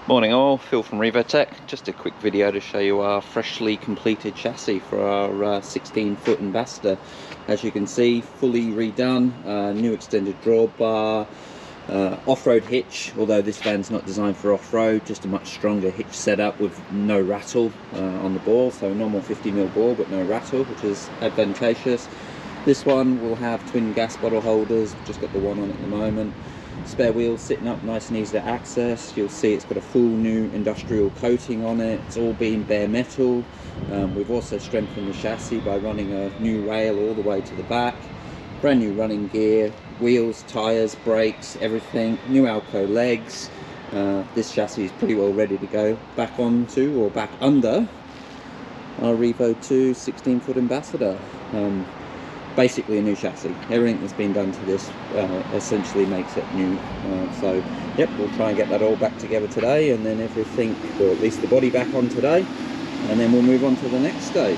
Morning all, Phil from Revotek. Just a quick video to show you our freshly completed chassis for our 16-foot Ambassador. As you can see, fully redone, new extended drawbar, off-road hitch, although this van's not designed for off-road, just a much stronger hitch setup with no rattle on the ball, so normal 50mm ball but no rattle, which is advantageous. This one will have twin gas bottle holders, just got the one on at the moment. Spare wheels sitting up nice and easy to access. You'll see it's got a full new industrial coating on it. It's all been bare metal. We've also strengthened the chassis by running a new rail all the way to the back. Brand new running gear, wheels, tyres, brakes, everything. New Alco legs. This chassis is pretty well ready to go back onto or back under our Revo 2 16-foot Ambassador. Basically a new chassis. Everything that's been done to this essentially makes it new. So yep, we'll try and get that all back together today, and then everything, or at least the body back on today, and then we'll move on to the next stage.